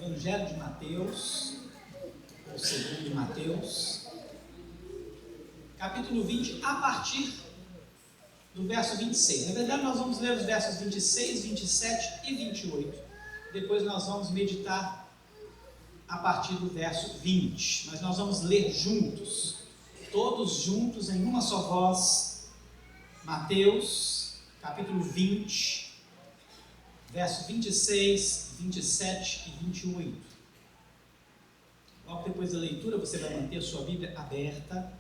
Evangelho de Mateus, ou segundo Mateus, capítulo 20, a partir do verso 26. Na verdade, nós vamos ler os versos 26, 27 e 28. Depois nós vamos meditar a partir do verso 20. Mas nós vamos ler juntos, todos juntos, em uma só voz, Mateus, capítulo 20, verso 26, 27 e 28. Logo depois da leitura, você vai manter a sua Bíblia aberta,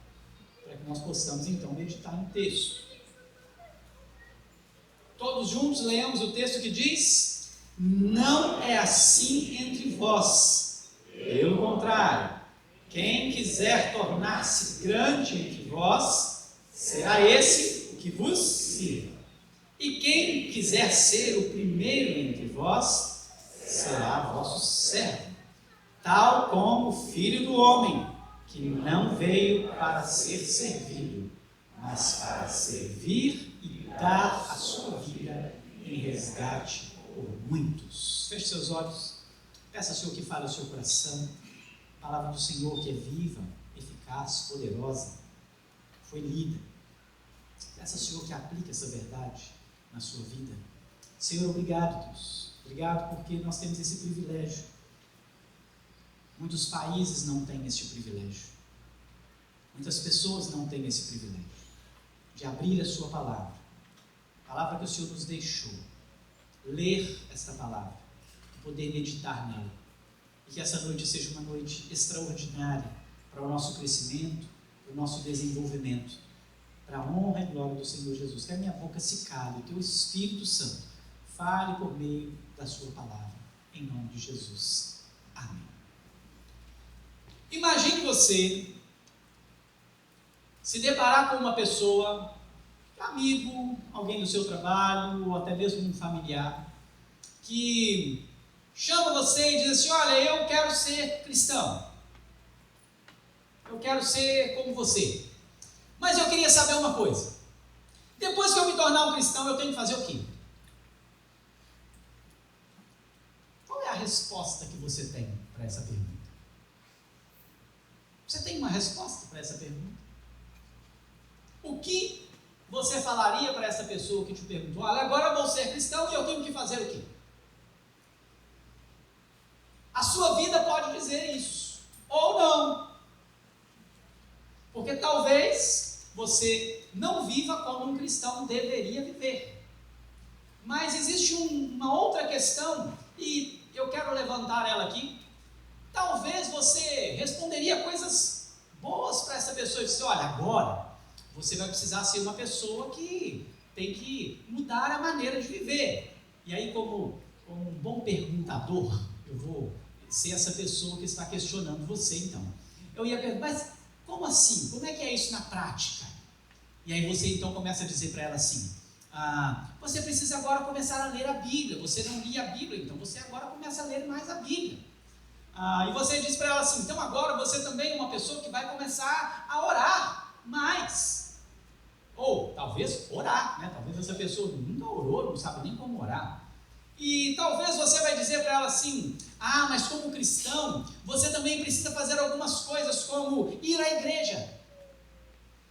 para que nós possamos então meditar no texto. Todos juntos leamos o texto que diz: não é assim entre vós, pelo contrário, quem quiser tornar-se grande entre vós, será esse o que vos sirva. E quem quiser ser o primeiro entre vós, será vosso servo, tal como o Filho do Homem, que não veio para ser servido, mas para servir e dar a sua vida em resgate por muitos. Feche seus olhos, peça ao Senhor que fale ao seu coração. A palavra do Senhor, que é viva, eficaz, poderosa, foi lida. Peça ao Senhor que aplique essa verdade na sua vida. Senhor, obrigado, Deus. Obrigado porque nós temos esse privilégio. Muitos países não têm esse privilégio. Muitas pessoas não têm esse privilégio de abrir a sua palavra. A palavra que o Senhor nos deixou. Ler esta palavra. Poder meditar nela. E que essa noite seja uma noite extraordinária para o nosso crescimento, para o nosso desenvolvimento, para a honra e glória do Senhor Jesus. Que a minha boca se cale, o teu Espírito Santo fale por meio da sua palavra. Em nome de Jesus. Amém. Imagine você se deparar com uma pessoa, amigo, alguém do seu trabalho, ou até mesmo um familiar, que chama você e diz assim: olha, eu quero ser cristão, eu quero ser como você, mas eu queria saber uma coisa, depois que eu me tornar um cristão, eu tenho que fazer o quê? Qual é a resposta que você tem para essa pergunta? Você tem uma resposta para essa pergunta? O que você falaria para essa pessoa que te perguntou: olha, agora eu vou ser cristão e eu tenho que fazer o quê? A sua vida pode dizer isso, ou não. Porque talvez você não viva como um cristão deveria viver. Mas existe uma outra questão, e eu quero levantar ela aqui. Talvez você responderia coisas boas para essa pessoa e dizer: olha, agora você vai precisar ser uma pessoa que tem que mudar a maneira de viver. E aí, como um bom perguntador, eu vou ser essa pessoa que está questionando você, então. Eu ia perguntar: mas como assim? Como é que é isso na prática? E aí você então começa a dizer para ela assim: você precisa agora começar a ler a Bíblia. Você não lia a Bíblia, então você agora começa a ler mais a Bíblia. E você diz para ela assim: então agora você também é uma pessoa que vai começar a orar mais. Ou talvez orar, né? Talvez essa pessoa nunca orou, não sabe nem como orar. E talvez você vai dizer para ela assim: mas como cristão, você também precisa fazer algumas coisas, como ir à igreja.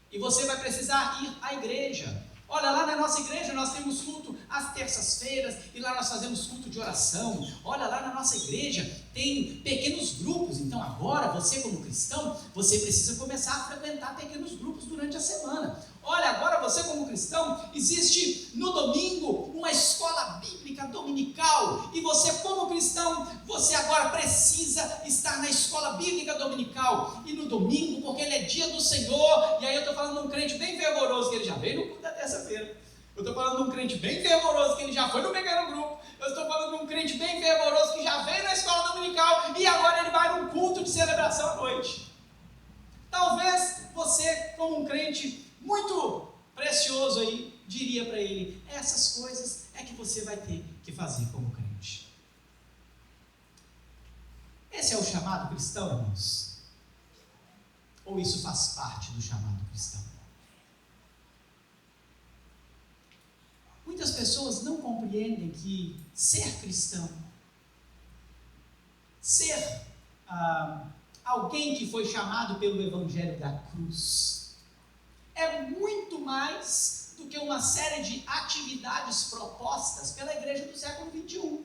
E você vai precisar ir à igreja. Olha, lá na nossa igreja nós temos culto às terças-feiras, e lá nós fazemos culto de oração. Olha, lá na nossa igreja tem pequenos grupos. Então agora, você como cristão, você precisa começar a frequentar pequenos grupos durante a semana. Olha, agora você como cristão, existe no domingo uma escola bíblica dominical, e você como cristão, você agora precisa estar na escola bíblica dominical, e no domingo, porque ele é dia do Senhor. E aí eu estou falando de um crente bem fervoroso, que ele já veio no culto da terça-feira. Eu estou falando de um crente bem fervoroso, que ele já foi no pequeno grupo. Eu estou falando de um crente bem fervoroso, que já veio na escola dominical, e agora ele vai num culto de celebração à noite. Talvez você, como um crente muito precioso aí, diria para ele: essas coisas é que você vai ter que fazer como crente. Esse é o chamado cristão, irmãos? Ou isso faz parte do chamado cristão? Muitas pessoas não compreendem que ser cristão ser alguém que foi chamado pelo Evangelho da cruz é muito mais do que uma série de atividades propostas pela igreja do século XXI.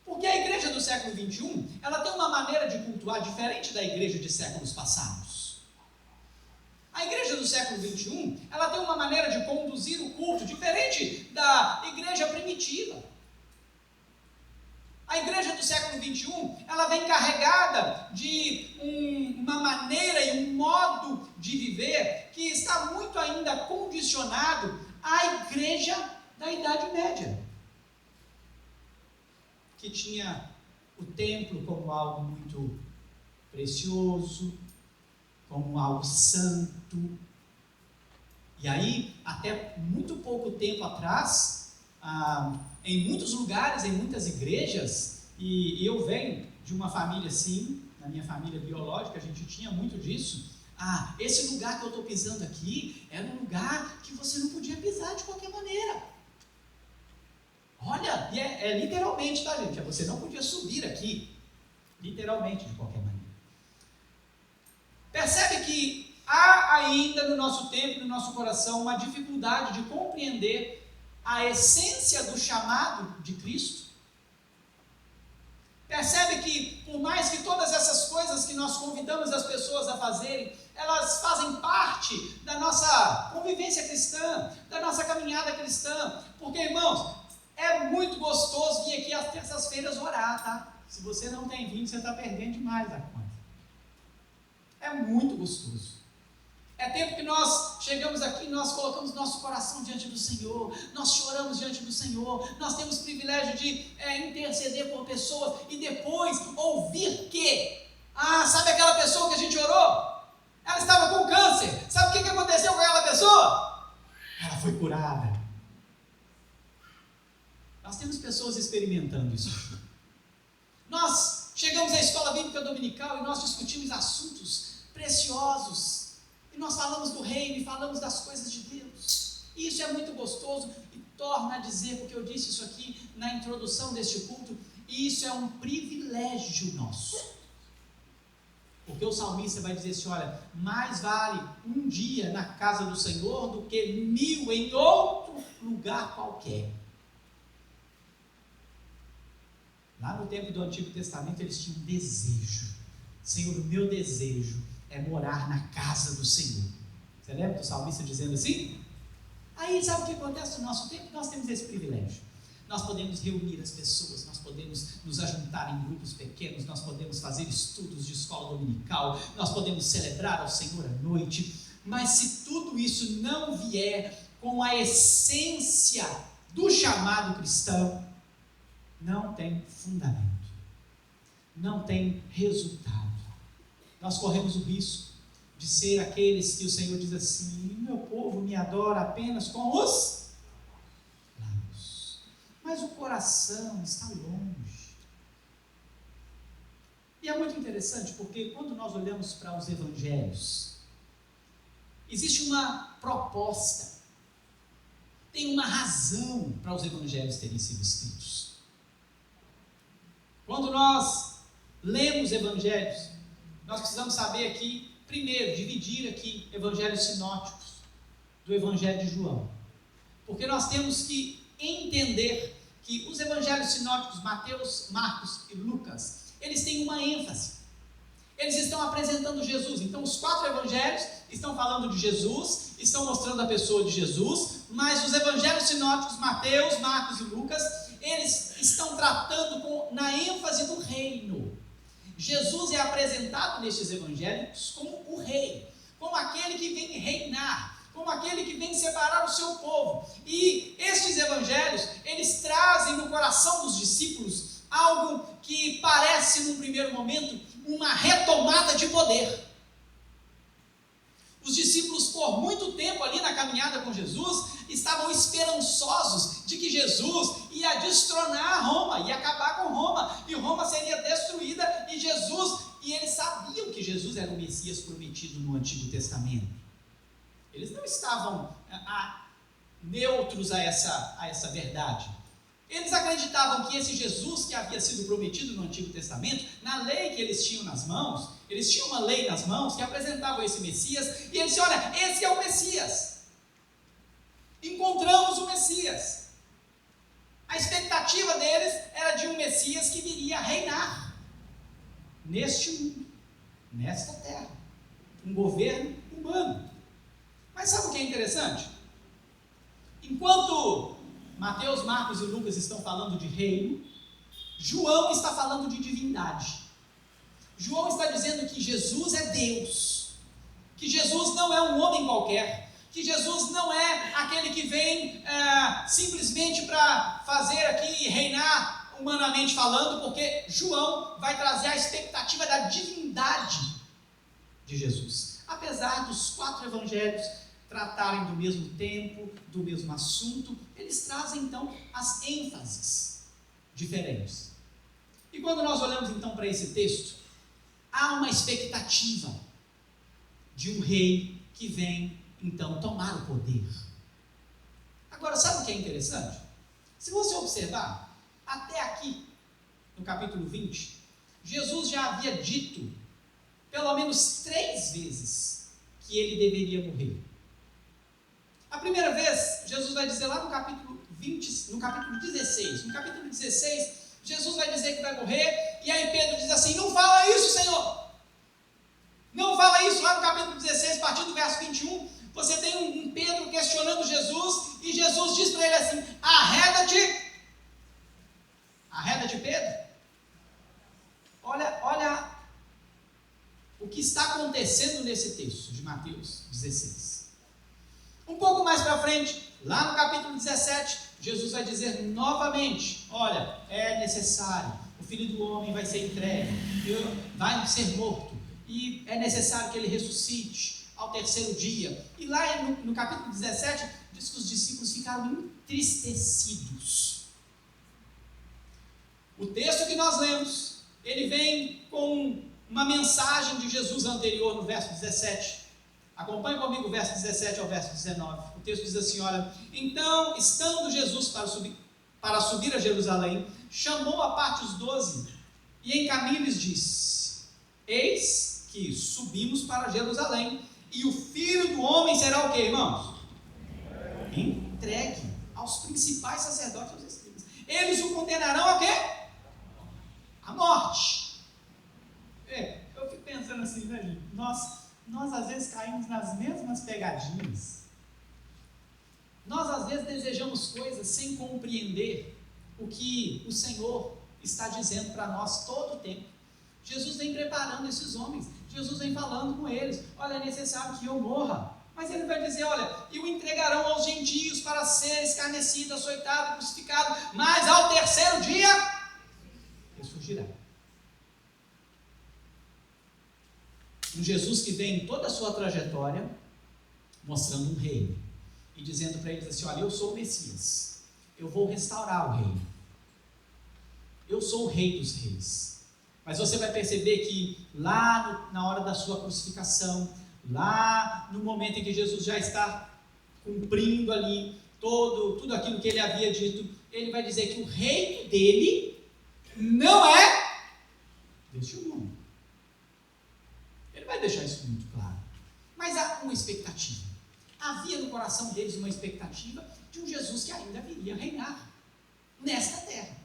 Porque a igreja do século XXI, ela tem uma maneira de cultuar diferente da igreja de séculos passados. A igreja do século XXI, ela tem uma maneira de conduzir o culto diferente da igreja primitiva. A igreja do século XXI, ela vem carregada de uma maneira e um modo de viver que está muito ainda condicionado à igreja da Idade Média, que tinha o templo como algo muito precioso, como algo santo. E aí, até muito pouco tempo atrás, em muitos lugares, em muitas igrejas, e eu venho de uma família assim, na minha família biológica, a gente tinha muito disso. Esse lugar que eu estou pisando aqui era um lugar que você não podia pisar de qualquer maneira. Olha, e é literalmente, tá, gente? Você não podia subir aqui, literalmente, de qualquer maneira. Percebe que há ainda no nosso tempo, no nosso coração, uma dificuldade de compreender a essência do chamado de Cristo? Percebe que, por mais que todas essas coisas que nós convidamos as pessoas a fazerem, elas fazem parte da nossa convivência cristã, da nossa caminhada cristã. Porque, irmãos, é muito gostoso vir aqui às terças-feiras orar, tá? Se você não tem vindo, você está perdendo demais da conta. É muito gostoso. É tempo que nós chegamos aqui, nós colocamos nosso coração diante do Senhor, nós choramos diante do Senhor, nós temos o privilégio de interceder por pessoas e depois ouvir que, sabe aquela pessoa que a gente orou? Ela estava com câncer. Sabe o que aconteceu com aquela pessoa? Ela foi curada. Nós temos pessoas experimentando isso. Nós chegamos à escola bíblica dominical e nós discutimos assuntos preciosos. E nós falamos do reino e falamos das coisas de Deus. E isso é muito gostoso e torna a dizer, porque eu disse isso aqui na introdução deste culto, e isso é um privilégio nosso. Porque o salmista vai dizer assim, olha, mais vale um dia na casa do Senhor do que 1000 em outro lugar qualquer. Lá no tempo do Antigo Testamento eles tinham um desejo. Senhor, o meu desejo é morar na casa do Senhor. Você lembra do salmista dizendo assim? Aí sabe o que acontece no nosso tempo? Nós temos esse privilégio. Nós podemos reunir as pessoas, nós podemos nos ajuntar em grupos pequenos, nós podemos fazer estudos de escola dominical, nós podemos celebrar ao Senhor à noite, mas se tudo isso não vier com a essência do chamado cristão, não tem fundamento, não tem resultado. Nós corremos o risco de ser aqueles que o Senhor diz assim, meu povo me adora apenas com os lábios, mas o coração está longe. E é muito interessante porque quando nós olhamos para os evangelhos, existe uma proposta, tem uma razão para os evangelhos terem sido escritos. Quando nós lemos evangelhos, nós precisamos saber aqui, primeiro, dividir aqui evangelhos sinóticos do evangelho de João. Porque nós temos que entender que os evangelhos sinóticos, Mateus, Marcos e Lucas, eles têm uma ênfase. Eles estão apresentando Jesus. Então, os 4 evangelhos estão falando de Jesus, estão mostrando a pessoa de Jesus, mas os evangelhos sinóticos, Mateus, Marcos e Lucas, eles estão tratando na ênfase do reino. Jesus é apresentado nestes evangelhos como o rei, como aquele que vem reinar, como aquele que vem separar o seu povo. E estes evangelhos, eles trazem no coração dos discípulos algo que parece, num primeiro momento, uma retomada de poder. Os discípulos, por muito tempo ali na caminhada com Jesus, estavam esperançosos de que Jesus ia destronar Roma, ia acabar com Roma, e Roma seria destruída, e eles sabiam que Jesus era o Messias prometido no Antigo Testamento. Eles não estavam neutros a essa verdade. Eles acreditavam que esse Jesus que havia sido prometido no Antigo Testamento, na lei que eles tinham nas mãos, eles tinham uma lei nas mãos que apresentava esse Messias, e eles diziam, olha, esse é o Messias. Encontramos o Messias. A expectativa deles era de um Messias que viria a reinar neste mundo, nesta terra, um governo humano. Mas sabe o que é interessante? Enquanto Mateus, Marcos e Lucas estão falando de reino, João está falando de divindade. João está dizendo que Jesus é Deus, que Jesus não é um homem qualquer, que Jesus não é aquele que vem simplesmente para fazer aqui reinar humanamente falando, porque João vai trazer a expectativa da divindade de Jesus. Apesar dos 4 evangelhos tratarem do mesmo tempo, do mesmo assunto, eles trazem então as ênfases diferentes. E quando nós olhamos então para esse texto, há uma expectativa de um rei que vem então tomar o poder. Agora, sabe o que é interessante? Se você observar, até aqui, no capítulo 20, Jesus já havia dito pelo menos 3 vezes que ele deveria morrer. A primeira vez, Jesus vai dizer lá no capítulo 20, no capítulo 16. No capítulo 16, Jesus vai dizer que vai morrer, e aí Pedro diz assim, não fala isso, Senhor. Não fala isso. Lá no capítulo 16, a partir do verso 21, você tem um Pedro questionando Jesus, e Jesus diz para ele assim, arreda-te, Pedro. Olha o que está acontecendo nesse texto de Mateus 16. Um pouco mais para frente, lá no capítulo 17, Jesus vai dizer novamente, olha, é necessário, o Filho do Homem vai ser entregue, vai ser morto, e é necessário que ele ressuscite ao 3º dia. E lá no capítulo 17, diz que os discípulos ficaram entristecidos. O texto que nós lemos, ele vem com uma mensagem de Jesus anterior no verso 17. Acompanhe comigo o verso 17 ao verso 19. O texto diz assim, olha, então, estando Jesus para subir a Jerusalém, chamou à parte os 12, e em caminho lhes disse, eis que subimos para Jerusalém, e o Filho do Homem será o quê, irmãos? Entregue aos principais sacerdotes e aos escribas. Eles o condenarão a quê? A morte. Eu fico pensando assim, né, gente? Nós às vezes caímos nas mesmas pegadinhas. Nós às vezes desejamos coisas sem compreender o que o Senhor está dizendo para nós todo o tempo. Jesus vem preparando esses homens, Jesus vem falando com eles, olha, é necessário que eu morra, mas ele vai dizer, olha, e o entregarão aos gentios para ser escarnecido, açoitado, crucificado, mas ao 3º dia ressurgirá. Um Jesus que vem em toda a sua trajetória, mostrando um reino, e dizendo para eles assim, olha, eu sou o Messias, eu vou restaurar o reino, eu sou o Rei dos Reis. Mas você vai perceber que lá na hora da sua crucificação, lá no momento em que Jesus já está cumprindo ali tudo aquilo que ele havia dito, ele vai dizer que o reino dele não é deste mundo. Ele vai deixar isso muito claro. Mas há uma expectativa. Havia no coração deles uma expectativa de um Jesus que ainda viria reinar nesta terra,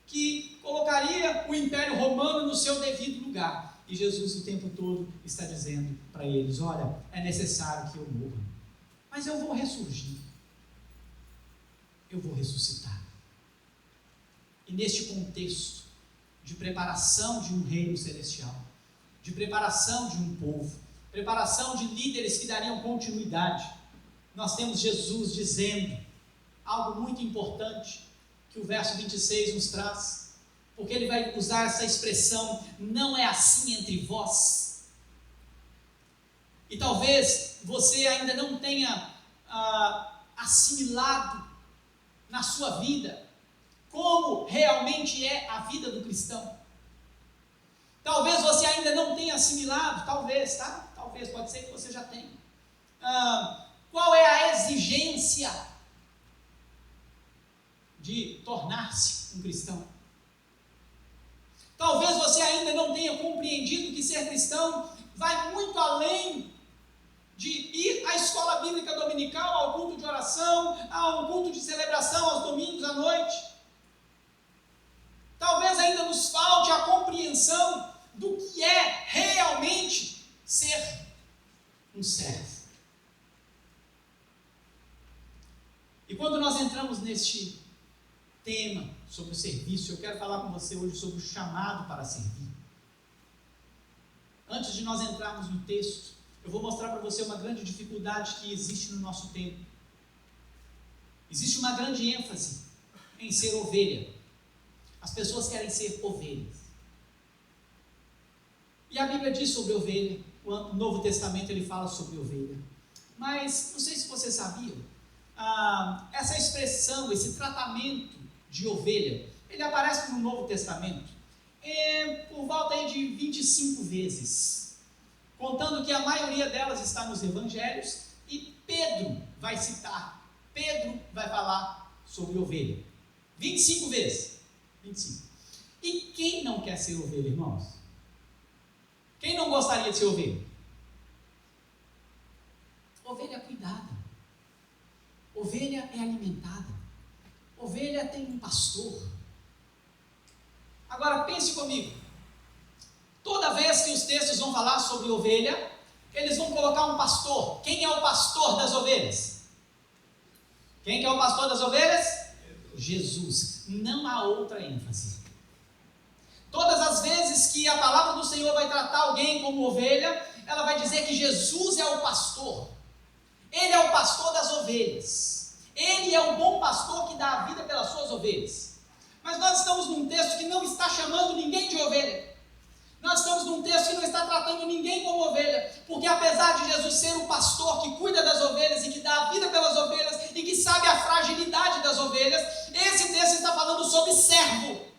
que colocaria o Império Romano no seu devido lugar. E Jesus o tempo todo está dizendo para eles, olha, é necessário que eu morra, mas eu vou ressurgir, eu vou ressuscitar. E neste contexto de preparação de um reino celestial, de preparação de um povo, preparação de líderes que dariam continuidade, nós temos Jesus dizendo algo muito importante, que o verso 26 nos traz, porque ele vai usar essa expressão, não é assim entre vós. E talvez você ainda não tenha assimilado na sua vida como realmente é a vida do cristão. Talvez você ainda não tenha assimilado, talvez, tá? Talvez, pode ser que você já tenha. Qual é a exigência de tornar-se um cristão. Talvez você ainda não tenha compreendido que ser cristão vai muito além de ir à escola bíblica dominical, ao culto de oração, ao culto de celebração aos domingos à noite. Talvez ainda nos falte a compreensão do que é realmente ser um servo. E quando nós entramos neste tema sobre o serviço, eu quero falar com você hoje sobre o chamado para servir. Antes de nós entrarmos no texto, eu vou mostrar para você uma grande dificuldade que existe no nosso tempo. Existe uma grande ênfase em ser ovelha. As pessoas querem ser ovelhas. E a Bíblia diz sobre ovelha, o Novo Testamento ele fala sobre ovelha. Mas, não sei se você sabia, essa expressão, esse tratamento de ovelha, ele aparece no Novo Testamento por volta aí de 25 vezes, contando que a maioria delas está nos Evangelhos, e Pedro vai citar, Pedro vai falar sobre ovelha, 25 vezes, 25. E quem não quer ser ovelha, irmãos? Quem não gostaria de ser ovelha? Ovelha é cuidada, ovelha é alimentada, ovelha tem um pastor. Agora pense comigo, toda vez que os textos vão falar sobre ovelha, eles vão colocar um pastor. Quem é o pastor das ovelhas? Quem que é o pastor das ovelhas? Jesus. Não há outra ênfase. Todas as vezes que a palavra do Senhor vai tratar alguém como ovelha, ela vai dizer que Jesus é o pastor. Ele é o pastor das ovelhas. Ele é o bom pastor que dá a vida pelas suas ovelhas. Mas nós estamos num texto que não está chamando ninguém de ovelha. Nós estamos num texto que não está tratando ninguém como ovelha, porque apesar de Jesus ser o pastor que cuida das ovelhas e que dá a vida pelas ovelhas e que sabe a fragilidade das ovelhas, esse texto está falando sobre servo.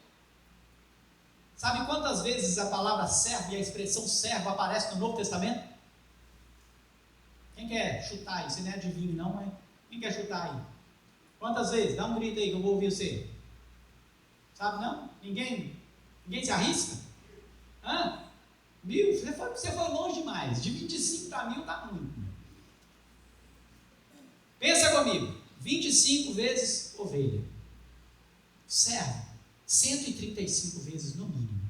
Sabe quantas vezes a palavra servo e a expressão servo aparece no Novo Testamento? Quem quer chutar aí? Você não é adivinho não, mas quem quer chutar aí? Quantas vezes? Dá um grito aí que eu vou ouvir você. Sabe não? Ninguém se arrisca? 1000? Você foi longe demais. De 25 para 1000 está muito. Pensa comigo. 25 vezes ovelha. Servo. 135 vezes no mínimo.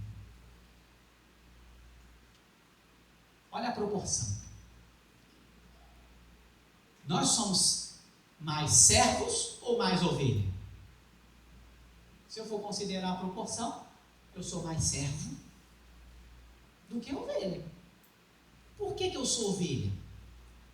Olha a proporção. Nós somos mais servos ou mais ovelha? Se eu for considerar a proporção, eu sou mais servo do que ovelha. Por que eu sou ovelha?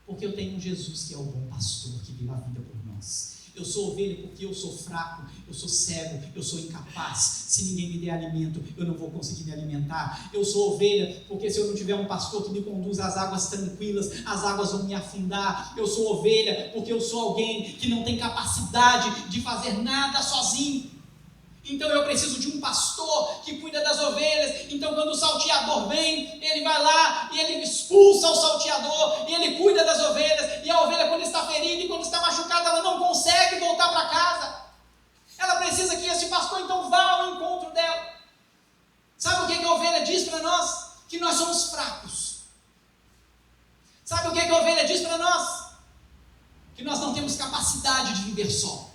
Porque eu tenho um Jesus que é o bom pastor, que deu a vida por nós. Eu sou ovelha porque eu sou fraco, eu sou cego, eu sou incapaz. Se ninguém me der alimento, eu não vou conseguir me alimentar. Eu sou ovelha porque se eu não tiver um pastor que me conduz às águas tranquilas, as águas vão me afundar. Eu sou ovelha porque eu sou alguém que não tem capacidade de fazer nada sozinho. Então eu preciso de um pastor que cuida das ovelhas. Então quando o salteador vem, ele vai lá e ele expulsa o salteador, e ele cuida das ovelhas. E a ovelha, quando está ferida e quando está machucada, ela não consegue voltar para casa. Ela precisa que esse pastor então vá ao encontro dela. Sabe o que a ovelha diz para nós? Que nós somos fracos. Sabe o que a ovelha diz para nós? Que nós não temos capacidade de viver só.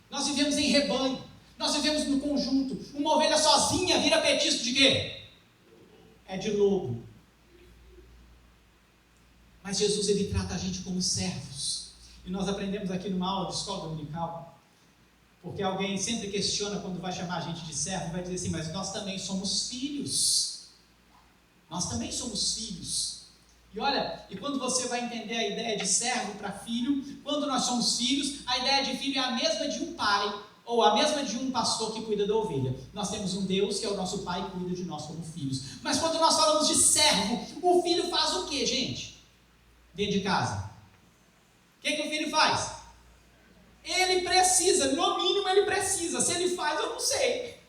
Nós vivemos em rebanho. Nós vivemos no conjunto. Uma ovelha sozinha vira petisco de quê? É de lobo. Mas Jesus, ele trata a gente como servos. E nós aprendemos aqui numa aula de escola dominical, porque alguém sempre questiona quando vai chamar a gente de servo, vai dizer assim, mas nós também somos filhos. Nós também somos filhos. E olha, e quando você vai entender a ideia de servo para filho, quando nós somos filhos, a ideia de filho é a mesma de um pai, ou a mesma de um pastor que cuida da ovelha. Nós temos um Deus que é o nosso pai e cuida de nós como filhos. Mas quando nós falamos de servo, o filho faz o que, gente? Dentro de casa. O que o filho faz? Ele precisa, no mínimo ele precisa. Se ele faz, eu não sei.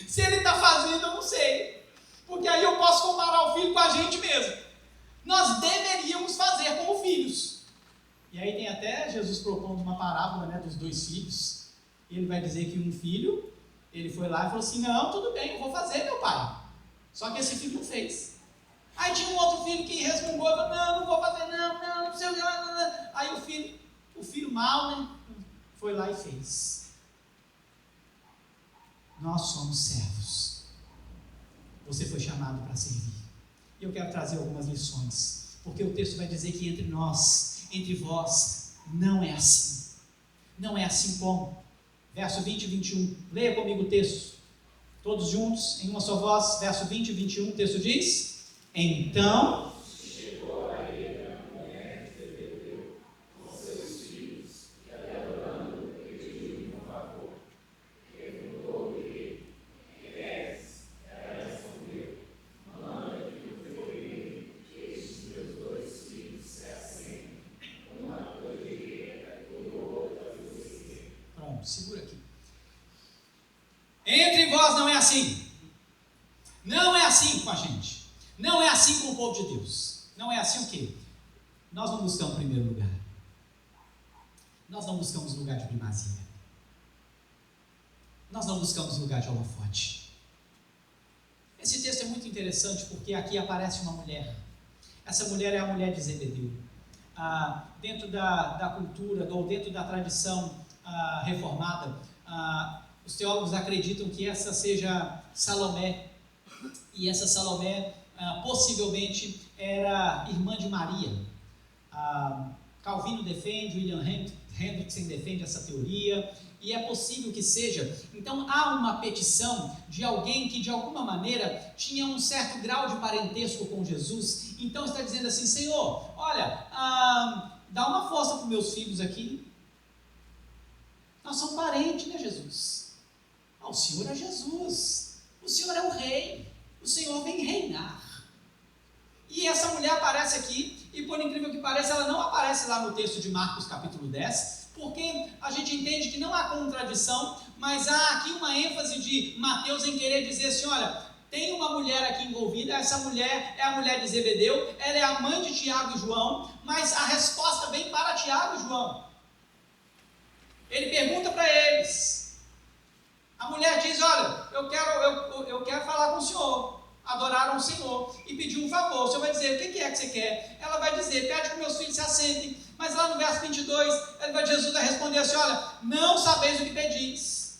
Se ele está fazendo, eu não sei. Porque aí eu posso comparar o filho com a gente mesmo. Nós deveríamos fazer como filhos. E aí tem até Jesus propondo uma parábola, né, dos 2 filhos. Ele vai dizer que um filho, ele foi lá e falou assim, não, tudo bem, eu vou fazer, meu pai. Só que esse filho não fez. Aí tinha um outro filho que resmungou, falou, não vou fazer, não sei o que. Aí o filho mal, né, foi lá e fez. Nós somos servos. Você foi chamado para servir. E eu quero trazer algumas lições, porque o texto vai dizer que entre nós, entre vós, não é assim. Não é assim como? Verso 20 e 21. Leia comigo o texto. Todos juntos, em uma só voz. Verso 20 e 21, o texto diz: Então chegou a ele a mulher de Zebedeu com seus filhos, e adorando, pediu-lhe um favor. Perguntou-lhe: que queres? Ela respondeu: manda que o teu filho, que estes meus 2 filhos se assentem, uma colheita e outra você. Pronto, segura aqui. Entre vós não é assim. Não é assim com a gente. Não é assim com o povo de Deus. Não é assim o quê? Nós não buscamos primeiro lugar. Nós não buscamos lugar de primazia. Nós não buscamos lugar de holofote. Esse texto é muito interessante porque aqui aparece uma mulher. Essa mulher é a mulher de Zebedeu. Dentro da cultura, ou dentro da tradição reformada, os teólogos acreditam que essa seja Salomé. E essa Salomé possivelmente era irmã de Maria. Calvino defende, William Hendrickson defende essa teoria, e é possível que seja. Então há uma petição de alguém que de alguma maneira tinha um certo grau de parentesco com Jesus, então está dizendo assim: Senhor, olha, dá uma força para os meus filhos aqui, nós somos parentes, né, Jesus? O Senhor é Jesus, o Senhor é o rei, o Senhor vem reinar. E essa mulher aparece aqui, e por incrível que pareça, ela não aparece lá no texto de Marcos capítulo 10, porque a gente entende que não há contradição, mas há aqui uma ênfase de Mateus em querer dizer assim: olha, tem uma mulher aqui envolvida, essa mulher é a mulher de Zebedeu, ela é a mãe de Tiago e João, mas a resposta vem para Tiago e João. Ele pergunta para eles. A mulher diz: olha, eu quero falar com o Senhor. Adoraram o Senhor e pediu um favor. O Senhor vai dizer: o que é que você quer? Ela vai dizer: pede que meus filhos se assentem. Mas lá no verso 22, Jesus vai responder assim: olha, não sabeis o que pedis.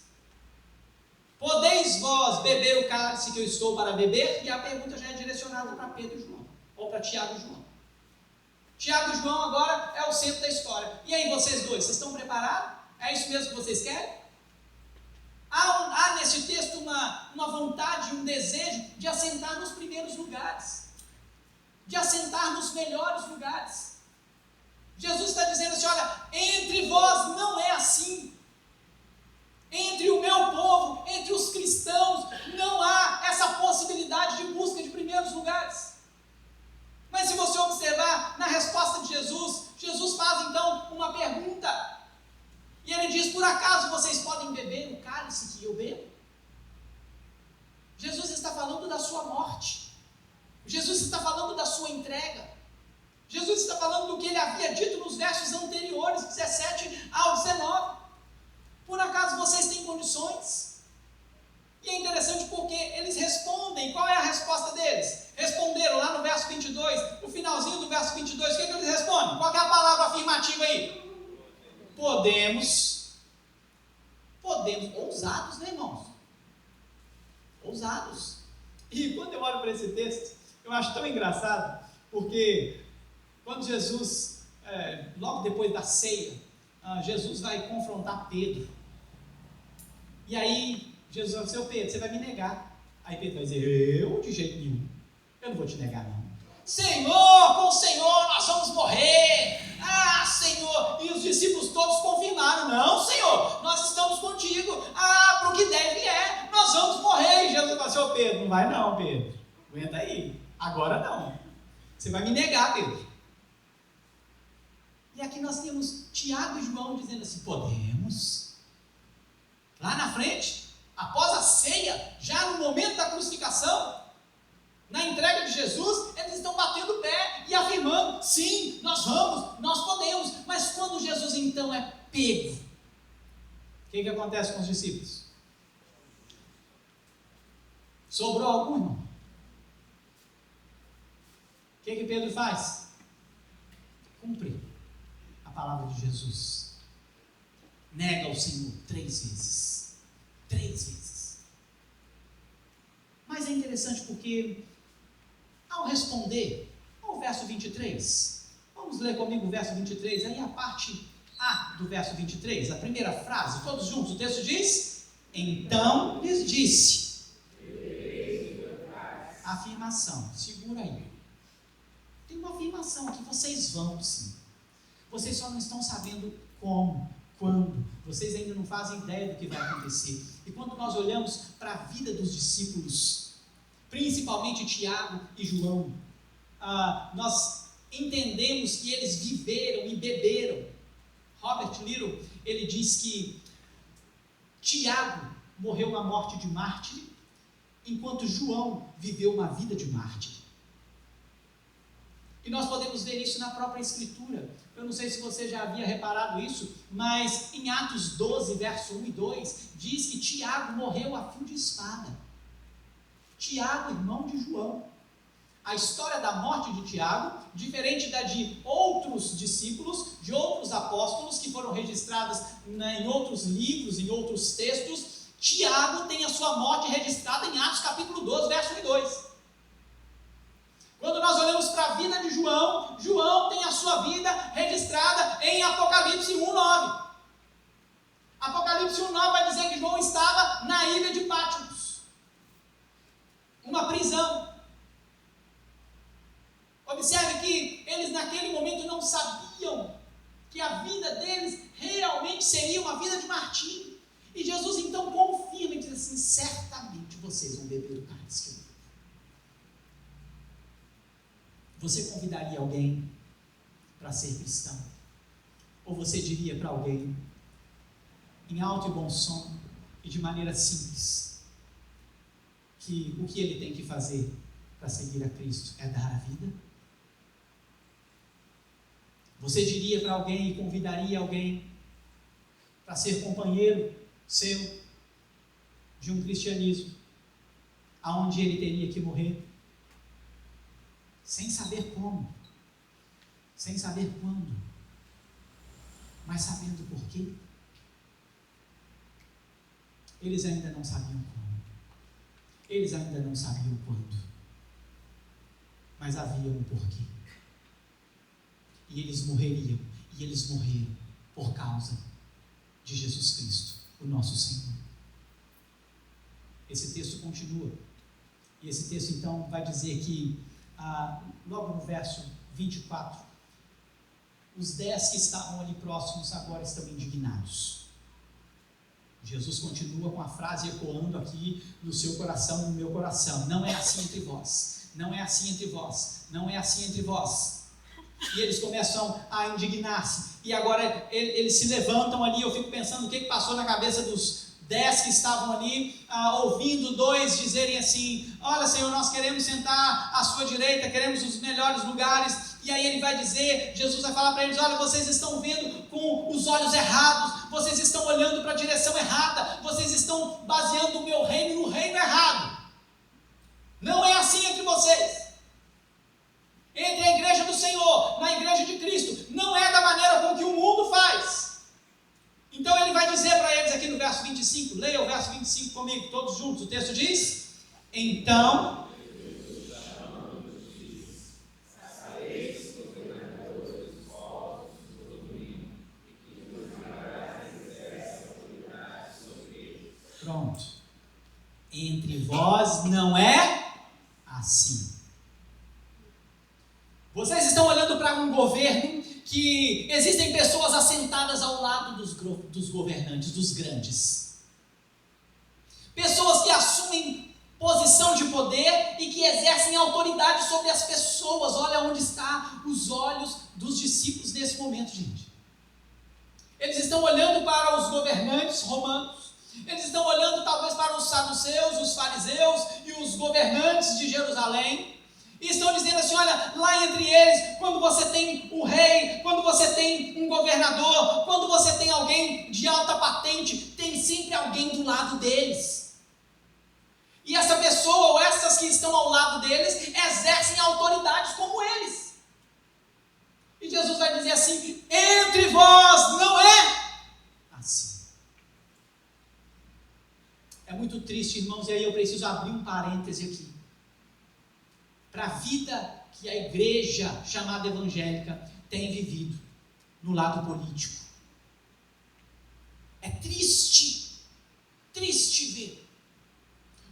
Podeis vós beber o cálice que eu estou para beber? E a pergunta já é direcionada para Pedro e João, ou para Tiago e João. Tiago e João agora é o centro da história. E aí, vocês dois, vocês estão preparados? É isso mesmo que vocês querem? Há nesse texto uma vontade, um desejo de assentar nos primeiros lugares, de assentar nos melhores lugares. Jesus está dizendo assim: olha, entre vós não é assim. Entre o meu povo, entre os cristãos, não há essa possibilidade de busca de primeiros lugares. Mas se você observar na resposta de Jesus, Jesus faz então uma pergunta. E ele diz: por acaso vocês podem beber o cálice que eu bebo? Jesus está falando da sua morte. Jesus está falando da sua entrega. Jesus está falando do que ele havia dito nos versos anteriores, 17 ao 19. Por acaso vocês têm condições? E é interessante porque eles respondem. Qual é a resposta deles? Responderam lá no verso 22, no finalzinho do verso 22, o que eles respondem? Qual é a palavra afirmativa aí? Podemos, ousados, né, irmãos? Ousados. E quando eu olho para esse texto, eu acho tão engraçado, porque quando Jesus, logo depois da ceia, Jesus vai confrontar Pedro. E aí, Jesus vai dizer: seu Pedro, você vai me negar. Aí Pedro vai dizer: eu de jeito nenhum, eu não vou te negar não. Senhor, com o Senhor nós vamos morrer. Senhor, e os discípulos todos confirmaram: não, Senhor, nós estamos contigo, para o que deve é, nós vamos morrer. E Jesus vai dizer: ô Pedro, não vai não, Pedro, aguenta aí, agora não, você vai me negar, Pedro. E aqui nós temos Tiago e João dizendo assim: podemos. Lá na frente, após a ceia, já no momento da crucificação, na entrega de Jesus, eles eles estão batendo o pé e afirmando, sim, nós vamos, nós podemos. Mas quando Jesus então é pego, o que acontece com os discípulos? Sobrou algum, irmão? O que Pedro faz? Cumpre a palavra de Jesus. Nega o Senhor 3 vezes. 3 vezes. Mas é interessante porque, ao responder ao verso 23, vamos ler comigo o verso 23, aí a parte A do verso 23, a primeira frase, todos juntos, o texto diz: então lhes disse. Afirmação, segura aí. Tem uma afirmação aqui, vocês vão sim. Vocês só não estão sabendo como, quando. Vocês ainda não fazem ideia do que vai acontecer. E quando nós olhamos para a vida dos discípulos, principalmente Tiago e João, nós entendemos que eles viveram e beberam. Robert Little, ele diz que Tiago morreu uma morte de mártir, enquanto João viveu uma vida de mártir. E nós podemos ver isso na própria Escritura. Eu não sei se você já havia reparado isso, mas em Atos 12, verso 1 e 2, diz que Tiago morreu a fio de espada. Tiago, irmão de João. A história da morte de Tiago, diferente da de outros discípulos, de outros apóstolos que foram registradas em outros livros, em outros textos, Tiago tem a sua morte registrada em Atos capítulo 12, verso 1 e 2. Quando nós olhamos para a vida de João, João tem a sua vida registrada em Apocalipse 1:9. Apocalipse 1:9 vai dizer que João estava na ilha de Patmos, uma prisão. Observe que eles naquele momento não sabiam que a vida deles realmente seria uma vida de martírio. E Jesus então confirma e diz assim: certamente vocês vão beber o cálice que eu bebo. Você convidaria alguém para ser cristão? Ou você diria para alguém, em alto e bom som, e de maneira simples, que o que ele tem que fazer para seguir a Cristo é dar a vida? Você diria para alguém e convidaria alguém para ser companheiro seu de um cristianismo, aonde ele teria que morrer, sem saber como, sem saber quando, mas sabendo por quê? Eles ainda não sabiam como, eles ainda não sabiam quando, mas havia um porquê. E eles morreriam, e eles morreram por causa de Jesus Cristo, o nosso Senhor. Esse texto continua, e esse texto então vai dizer que, logo no verso 24, os 10 que estavam ali próximos agora estão indignados. Jesus continua com a frase ecoando aqui no seu coração e no meu coração: não é assim entre vós, não é assim entre vós, não é assim entre vós. E eles começam a indignar-se, e agora eles se levantam ali. Eu fico pensando o que passou na cabeça dos 10 que estavam ali, ouvindo 2 dizerem assim: olha, Senhor, nós queremos sentar à sua direita, queremos os melhores lugares. E aí ele vai dizer, Jesus vai falar para eles: olha, vocês estão vendo com os olhos errados, vocês estão olhando para a direção errada, vocês estão baseando o meu reino no reino errado. Não é assim entre vocês. Entre a igreja do Senhor, na igreja de Cristo, não é da maneira com que o mundo faz. Então ele vai dizer para eles aqui no verso 25, leia o verso 25 comigo, todos juntos. O texto diz: então pronto, entre vós não é assim. Vocês estão olhando para um governo que existem pessoas assentadas ao lado dos governantes, dos grandes. Pessoas que assumem posição de poder e que exercem autoridade sobre as pessoas. Olha onde estão os olhos dos discípulos nesse momento, gente. Eles estão olhando para os governantes romanos. Eles estão olhando talvez para os saduceus, os fariseus e os governantes de Jerusalém. E estão dizendo assim, olha, lá entre eles, quando você tem o rei, quando você tem um governador, quando você tem alguém de alta patente, tem sempre alguém do lado deles. E essa pessoa ou essas que estão ao lado deles exercem autoridades como eles. E Jesus vai dizer assim, entre vós não é assim. É muito triste, irmãos, e aí eu preciso abrir um parêntese aqui. Para a vida que a igreja chamada evangélica tem vivido no lado político. É triste ver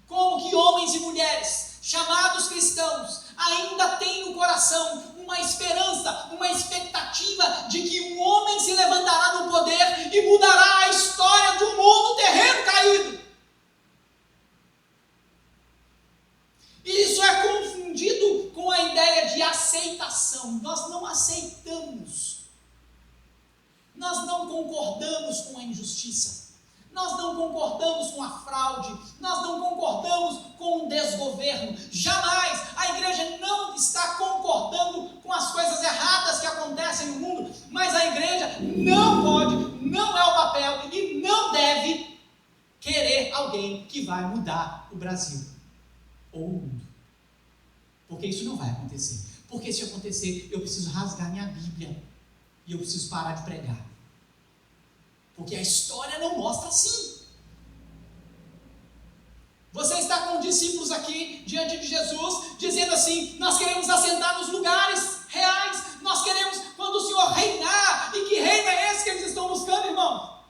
como que homens e mulheres chamados cristãos ainda têm no coração uma esperança, uma expectativa de que um homem se levantará no poder e mudará a história do mundo terreno caído. E isso é confundido com a ideia de aceitação. Nós não aceitamos. Nós não concordamos com a injustiça. Nós não concordamos com a fraude. Nós não concordamos com o desgoverno. Jamais. A igreja não está concordando com as coisas erradas que acontecem no mundo. Mas a igreja não pode, não é o papel e não deve querer alguém que vai mudar o Brasil ou o mundo. Porque isso não vai acontecer. Porque se acontecer, eu preciso rasgar minha Bíblia. E eu preciso parar de pregar. Porque a história não mostra assim. Você está com discípulos aqui, diante de Jesus, dizendo assim, nós queremos assentar nos lugares reais. Nós queremos, quando o Senhor reinar. E que reino é esse que eles estão buscando, irmão?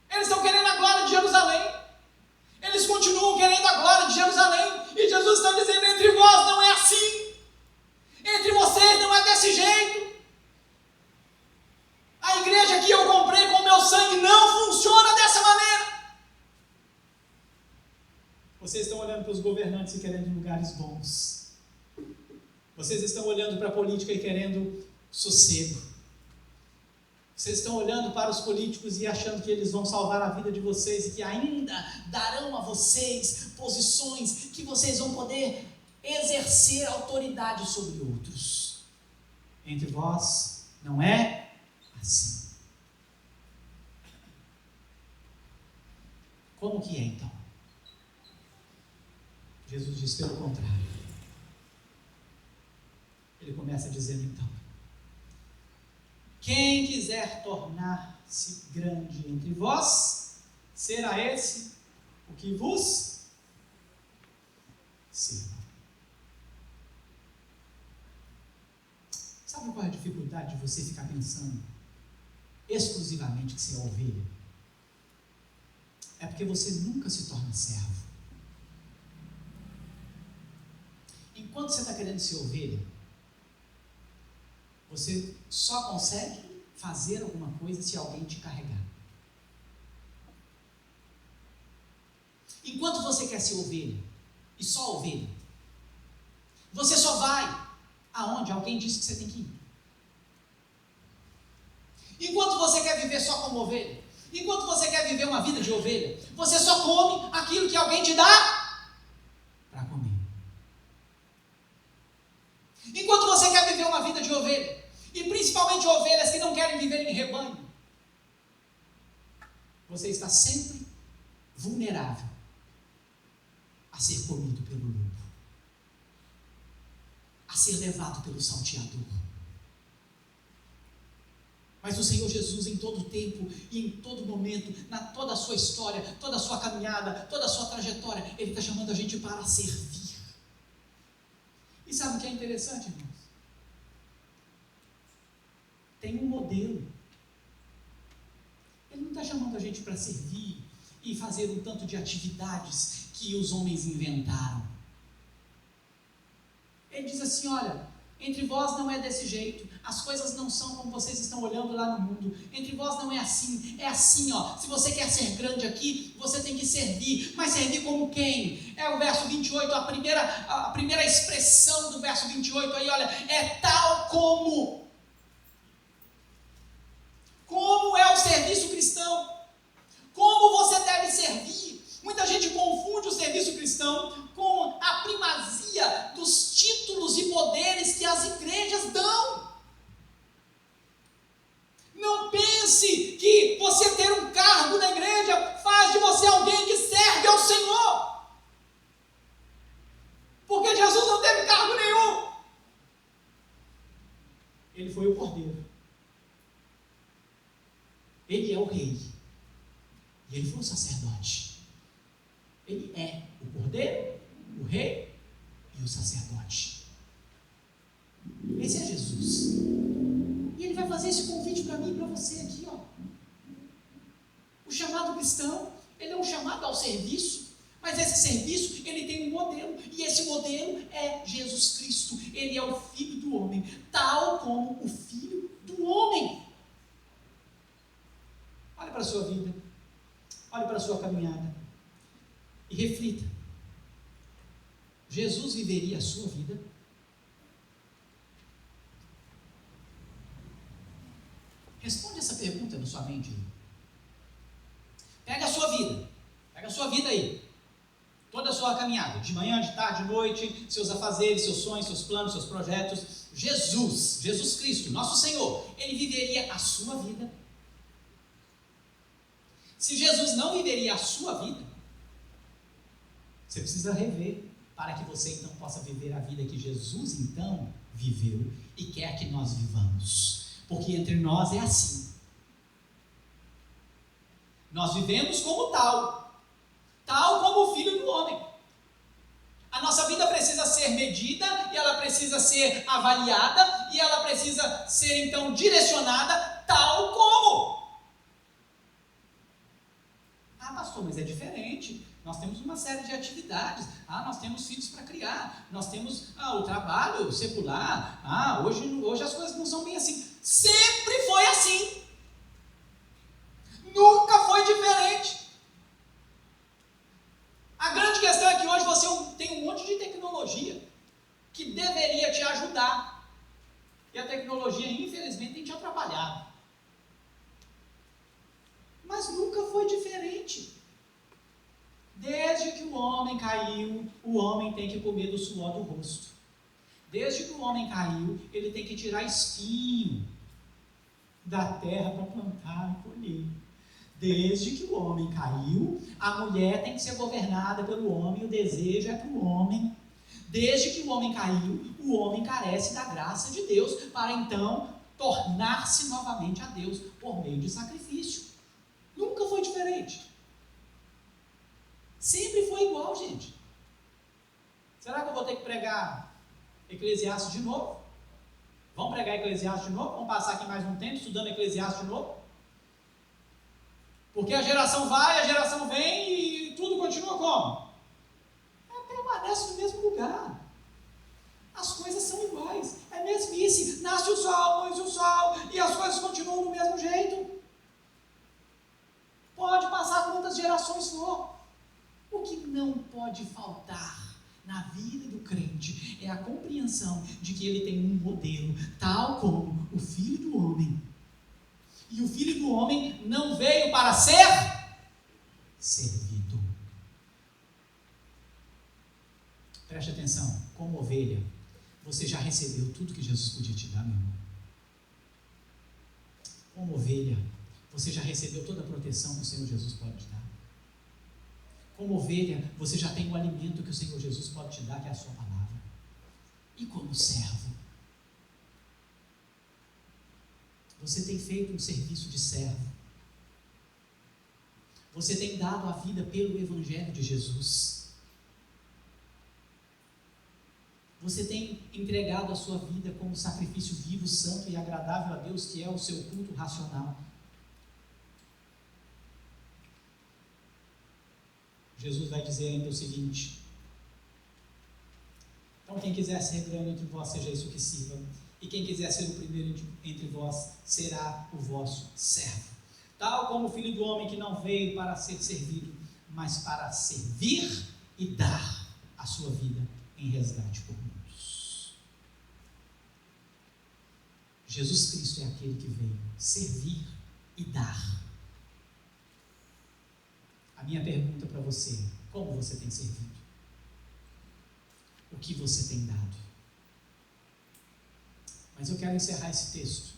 Eles estão querendo a glória de Jerusalém. Eles continuam querendo a glória de Jerusalém. E Jesus está dizendo, entre vós não é assim. Entre vocês não é desse jeito. A igreja que eu comprei com o meu sangue não funciona dessa maneira. Vocês estão olhando para os governantes e querendo lugares bons. Vocês estão olhando para a política e querendo sossego. Vocês estão olhando para os políticos e achando que eles vão salvar a vida de vocês e que ainda darão a vocês posições que vocês vão poder exercer autoridade sobre outros. Entre vós não é assim. Como que é então? Jesus diz pelo contrário. Ele começa dizendo então, quem quiser tornar-se grande entre vós, será esse o que vos sirva. Sabe qual é a dificuldade de você ficar pensando exclusivamente que você é ovelha? É porque você nunca se torna servo. Enquanto você está querendo ser ovelha, você só consegue fazer alguma coisa se alguém te carregar. Enquanto você quer ser ovelha, e só ovelha, você só vai aonde alguém disse que você tem que ir. Enquanto você quer viver só como ovelha, enquanto você quer viver uma vida de ovelha, você só come aquilo que alguém te dá para comer. Enquanto você quer viver uma vida de ovelha, e principalmente ovelhas que não querem viver em rebanho, você está sempre vulnerável a ser comido pelo lobo, a ser levado pelo salteador. Mas o Senhor Jesus, em todo tempo e em todo momento, na toda a sua história, toda a sua caminhada, toda a sua trajetória, Ele está chamando a gente para servir. E sabe o que é interessante, irmãos? Tem um modelo. Ele não está chamando a gente para servir e fazer um tanto de atividades que os homens inventaram. Ele diz assim, olha, entre vós não é desse jeito, as coisas não são como vocês estão olhando lá no mundo, entre vós não é assim, ó, se você quer ser grande aqui, você tem que servir, mas servir como quem? É o verso 28, a primeira expressão do verso 28 aí, olha, é tal como é o serviço cristão, como você deve servir. Muita gente confunde o serviço cristão com a primazia dos títulos ele foi o Cordeiro. Ele é o Rei. E ele foi o sacerdote. Ele é o Cordeiro, o Rei e o sacerdote. Esse é Jesus. E ele vai fazer esse convite para mim e para você aqui, ó. O chamado cristão, ele é um chamado ao serviço, mas esse serviço, ele tem um modelo, e esse modelo é Jesus Cristo. Ele é o Filho do homem, tal como o Filho do homem. Olhe para a sua vida, olhe para a sua caminhada e reflita. Jesus viveria a sua vida? Responde essa pergunta na sua mente. Pega a sua vida aí, toda a sua caminhada, de manhã, de tarde, de noite, seus afazeres, seus sonhos, seus planos, seus projetos. Jesus Cristo, nosso Senhor, ele viveria a sua vida? Se Jesus não viveria a sua vida, você precisa rever, para que você então possa viver a vida que Jesus então viveu e quer que nós vivamos. Porque entre nós é assim. Nós vivemos como tal como o Filho do homem. A nossa vida precisa ser medida, e ela precisa ser avaliada, e ela precisa ser então direcionada tal como. Ah, pastor, mas é diferente. Nós temos uma série de atividades. Nós temos filhos para criar. Nós temos o trabalho secular. Hoje as coisas não são bem assim. Sempre foi assim. Nunca foi diferente. A grande questão é que hoje você tem um monte de tecnologia que deveria te ajudar. E a tecnologia, infelizmente, tem te atrapalhado. Mas nunca foi diferente. Desde que o homem caiu, o homem tem que comer do suor do rosto. Desde que o homem caiu, ele tem que tirar espinho da terra para plantar e colher. Desde que o homem caiu, a mulher tem que ser governada pelo homem, o desejo é para o homem. Desde que o homem caiu, o homem carece da graça de Deus para então tornar-se novamente a Deus por meio de sacrifício. Nunca foi diferente. Sempre foi igual, gente. Será que eu vou ter que pregar Eclesiastes de novo? Vamos pregar Eclesiastes de novo? Vamos passar aqui mais um tempo estudando Eclesiastes de novo? Porque a geração vai, a geração vem e tudo continua como? Permanece no mesmo lugar. As coisas são iguais. É mesmice. Nasce o sol, põe-se o sol e as coisas continuam do mesmo jeito. Pode passar quantas gerações for. O que não pode faltar na vida do crente é a compreensão de que ele tem um modelo, tal como o Filho do homem. E o Filho do homem não veio para ser servido. Preste atenção, como ovelha, você já recebeu tudo que Jesus podia te dar, meu irmão. Como ovelha, você já recebeu toda a proteção que o Senhor Jesus pode te dar. Como ovelha, você já tem o alimento que o Senhor Jesus pode te dar, que é a sua palavra. E como servo, você tem feito um serviço de servo. Você tem dado a vida pelo Evangelho de Jesus. Você tem entregado a sua vida como sacrifício vivo, santo e agradável a Deus, que é o seu culto racional. Jesus vai dizer ainda o seguinte: então quem quiser ser grande entre vós, seja isso que sirva, e quem quiser ser o primeiro entre vós, será o vosso servo. Tal como o Filho do homem, que não veio para ser servido, mas para servir e dar a sua vida em resgate por muitos. Jesus Cristo é aquele que veio servir e dar. A minha pergunta para você é: como você tem servido? O que você tem dado? Mas eu quero encerrar esse texto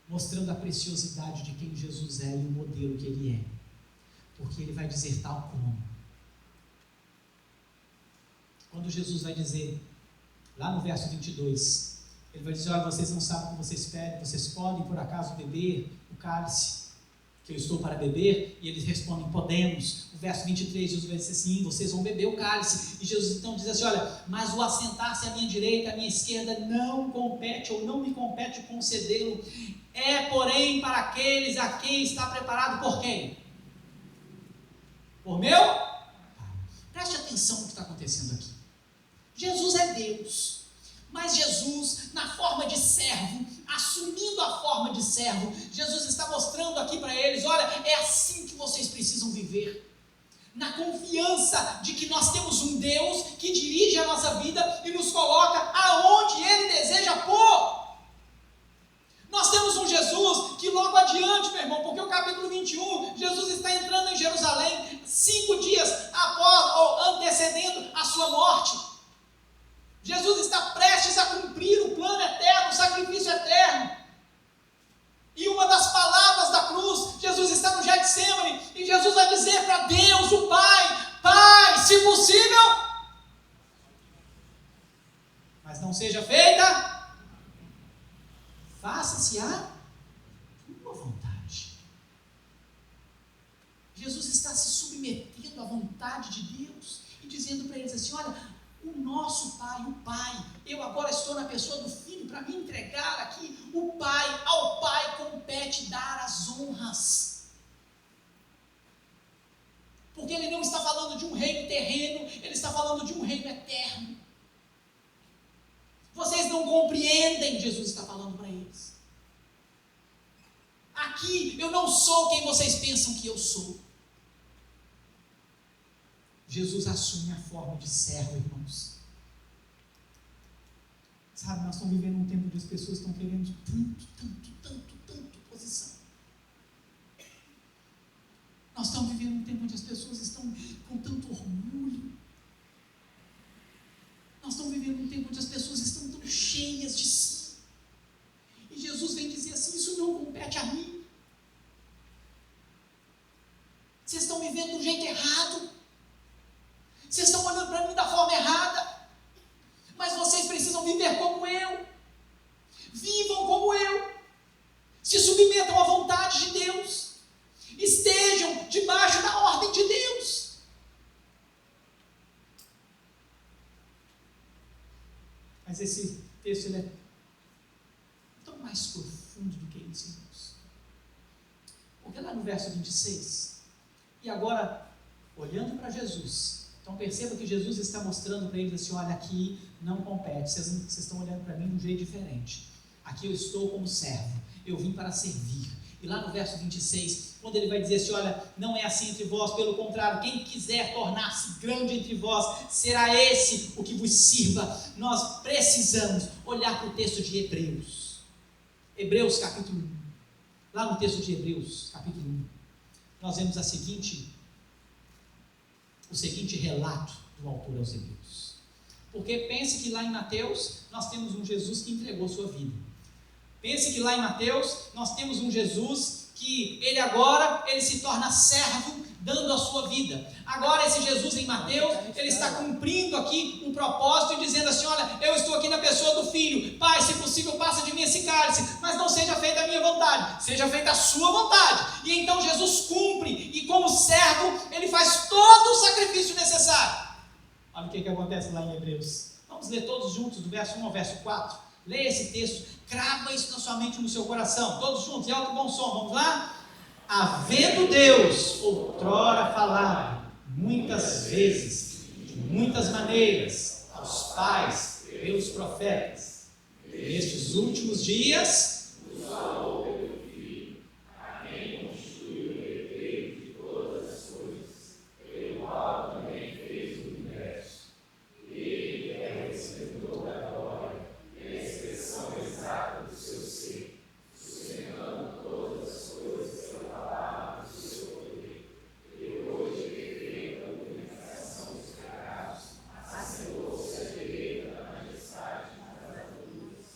mostrando a preciosidade de quem Jesus é e o modelo que Ele é. Porque Ele vai dizer tal como. Quando Jesus vai dizer, lá no verso 22, Ele vai dizer, olha, vocês não sabem o que vocês pedem, vocês podem por acaso beber o cálice que eu estou para beber? E eles respondem, podemos. O verso 23, Jesus vai dizer, sim, vocês vão beber o cálice. E Jesus então diz assim, olha, mas o assentar-se à minha direita, à minha esquerda, não compete, ou não me compete concedê-lo. É, porém, para aqueles a quem está preparado por quem? Por meu? Preste atenção no que está acontecendo aqui. Jesus é Deus, mas Jesus, na forma de servo, assumindo a forma de servo, Jesus está mostrando aqui para eles, olha, é assim que vocês precisam viver, na confiança de que nós temos um Deus que dirige a nossa vida e nos coloca aonde Ele deseja pôr. Nós temos um Jesus que logo adiante, meu irmão, porque o capítulo 21, Jesus está entrando em Jerusalém 5 dias após ou antecedendo a sua morte. Jesus está prestes a cumprir o plano eterno, o sacrifício eterno. E uma das palavras da cruz, Jesus está no Getsemane, e Jesus vai dizer para Deus, o Pai, Pai, se possível, mas não seja feita, faça-se a tua vontade. Jesus está se submetendo à vontade de Deus, e dizendo para eles assim, olha, o nosso Pai, o Pai, eu agora estou na pessoa do Filho para me entregar aqui, o Pai, ao Pai compete dar as honras, porque Ele não está falando de um reino terreno, Ele está falando de um reino eterno. Vocês não compreendem, Jesus está falando para eles. Aqui eu não sou quem vocês pensam que eu sou. Jesus assume a forma de servo, irmãos. Sabe, nós estamos vivendo um tempo onde as pessoas estão querendo tanto posição. Nós estamos vivendo um tempo onde as pessoas estão com tanto orgulho. Nós estamos vivendo um tempo onde as pessoas estão tão cheias de si. E Jesus vem dizer assim, isso não compete a mim. Vocês estão vivendo do jeito errado. Vocês estão olhando para mim da forma errada. Mas vocês precisam viver como eu. Vivam como eu. Se submetam à vontade de Deus. Estejam debaixo da ordem de Deus. Mas esse texto ele é tão mais profundo do que isso, irmãos. Porque lá no verso 26, e agora, olhando para Jesus, então perceba que Jesus está mostrando para eles assim, olha, aqui não compete, vocês estão olhando para mim de um jeito diferente. Aqui eu estou como servo, eu vim para servir. E lá no verso 26, quando ele vai dizer assim, olha, não é assim entre vós, pelo contrário, quem quiser tornar-se grande entre vós, será esse o que vos sirva. Nós precisamos olhar para o texto de Hebreus. Hebreus capítulo 1. Lá no texto de Hebreus, capítulo 1, nós vemos o seguinte relato do autor aos Hebreus. Porque pense que lá em Mateus, nós temos um Jesus que entregou sua vida. Pense que lá em Mateus, nós temos um Jesus que ele se torna servo, dando a sua vida. Agora esse Jesus em Mateus, ele está cumprindo aqui um propósito e dizendo assim, olha, eu estou aqui na pessoa do Filho. Pai, se possível, passa de mim esse cálice, mas não seja feita a minha vontade, seja feita a sua vontade. E então Jesus cumpre, e como servo, ele faz todo o sacrifício necessário. Olha o que acontece lá em Hebreus. Vamos ler todos juntos, do verso 1 ao verso 4. Leia esse texto, crava isso na sua mente e no seu coração. Todos juntos, em alto bom som, vamos lá? Havendo Deus outrora falado, muitas vezes, de muitas maneiras, aos pais, pelos profetas, nestes últimos dias, nos falou pelo Filho, a quem constitui o herdeiro de todas as coisas, pelo qual também fez o universo. Ele é o recebedor da glória, e a expressão exata do seu ser, sustentando todas as coisas pela palavra do seu poder. Depois de ter feito a purificação dos pecados, assentou-se à direita da majestade nas alturas,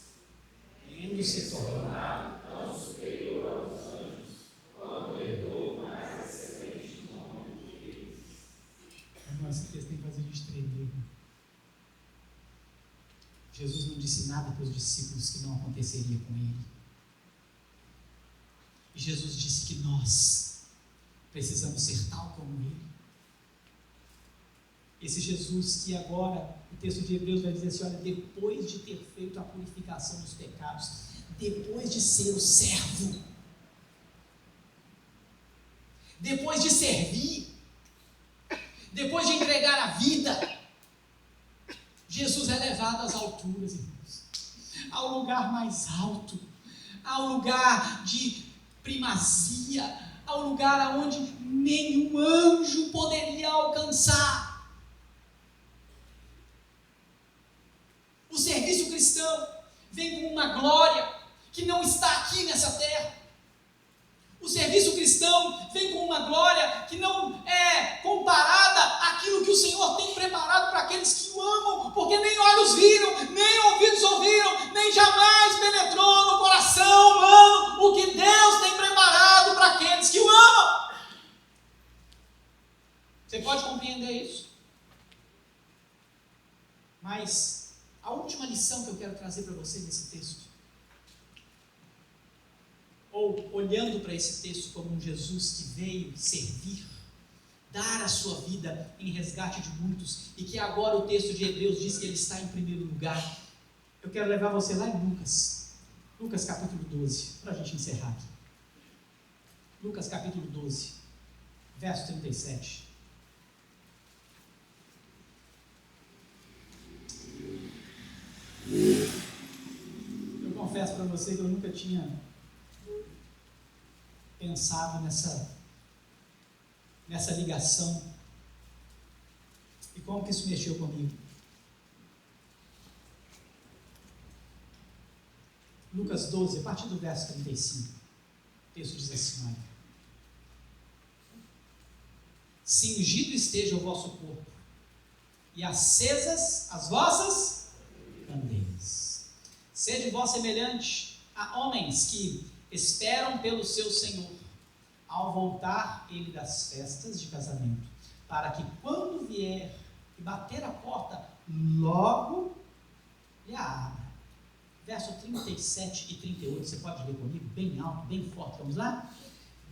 tendo se tornado tão superior aos anjos, quando herdou mais excelente nome do que eles. Nossa, esse texto tem que fazer a gente tremer. Jesus não disse nada para os discípulos que não aconteceria com ele. E Jesus disse que nós precisamos ser tal como ele. Esse Jesus que agora, o texto de Hebreus vai dizer assim, olha, depois de ter feito a purificação dos pecados, depois de ser o servo, depois de servir, depois de entregar a vida, Jesus é levado às alturas, irmãos, ao lugar mais alto, ao lugar de primazia, ao lugar aonde nenhum anjo poderia alcançar. O serviço cristão vem com uma glória que não está aqui nessa terra. O serviço cristão vem com uma glória que não é comparada àquilo que o Senhor tem preparado para aqueles que o amam, porque nem olhos viram, nem ouvidos ouviram, nem jamais penetrou no coração humano o que Deus tem preparado para aqueles que o amam. Você pode compreender isso? Mas a última lição que eu quero trazer para você nesse texto, ou olhando para esse texto como um Jesus que veio servir, dar a sua vida em resgate de muitos, e que agora o texto de Hebreus diz que ele está em primeiro lugar, eu quero levar você lá em Lucas capítulo 12, para a gente encerrar aqui. Lucas capítulo 12, verso 37. Eu confesso para você que eu nunca tinha pensado nessa ligação e como que isso mexeu comigo. Lucas 12, a partir do verso 35, o texto diz assim, olha: cingido esteja o vosso corpo e acesas as vossas candeias. Sede vós semelhante a homens que esperam pelo seu Senhor, ao voltar ele das festas de casamento, para que quando vier e bater a porta, logo lhe abra. Verso 37 e 38, você pode ler comigo? Bem alto, bem forte, vamos lá?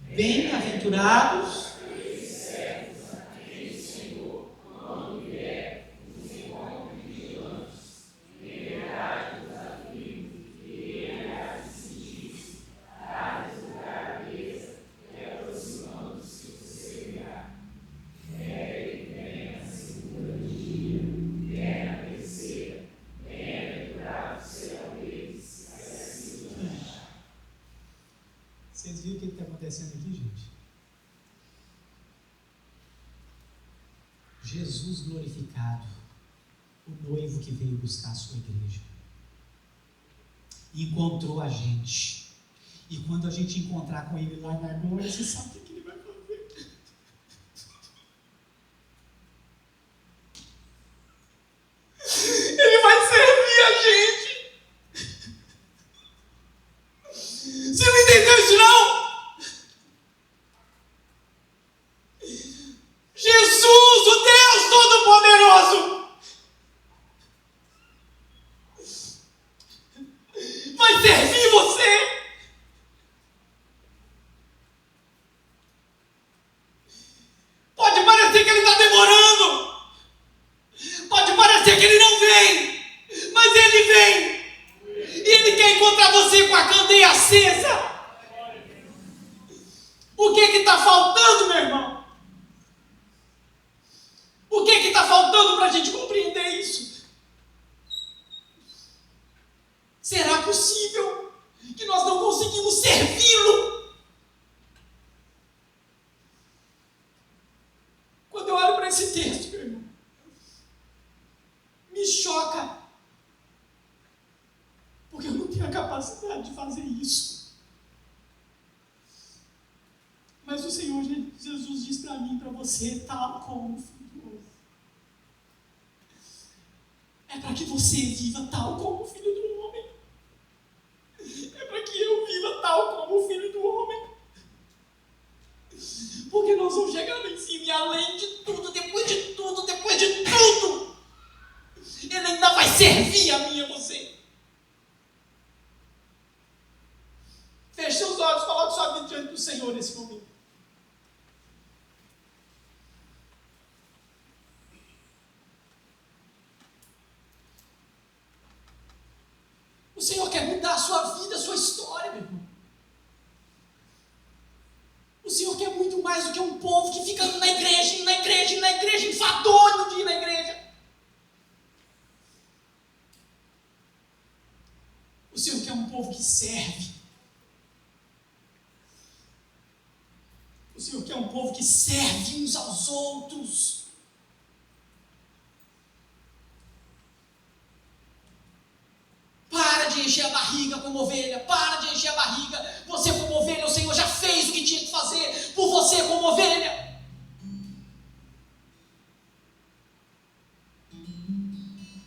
Bem-aventurados acontecendo aqui, gente? Jesus glorificado, o noivo que veio buscar a sua igreja, encontrou a gente, e quando a gente encontrar com ele lá na glória, você sabe o que ele vai fazer? Ele vai servir a gente. Você não entendeu isso não? Jesus, o Deus Todo-Poderoso, vai servir você. Pode parecer que ele está demorando, pode parecer que ele não vem, mas ele vem, e ele quer encontrar você com a candeia acesa. O que está faltando, meu irmão? O que está faltando para a gente compreender isso? Será possível que nós não conseguimos servi-lo? Quando eu olho para esse texto, meu irmão, me choca, porque eu não tenho a capacidade de fazer isso. Mas o Senhor Jesus diz para mim e para você, tal como é para que você viva tal como o Filho do Homem. É para que eu viva tal como o Filho do Homem. Porque nós vamos chegar lá em cima e além de tudo, depois de tudo, ele ainda vai servir a mim e a você. sua vida, a sua história, meu irmão. O Senhor quer muito mais do que um povo que fica na igreja, enfadonho de ir na igreja. O Senhor quer um povo que serve. O Senhor quer um povo que serve uns aos outros. Para de encher a barriga como ovelha. Para de encher a barriga. Você como ovelha, o Senhor já fez o que tinha que fazer por você como ovelha.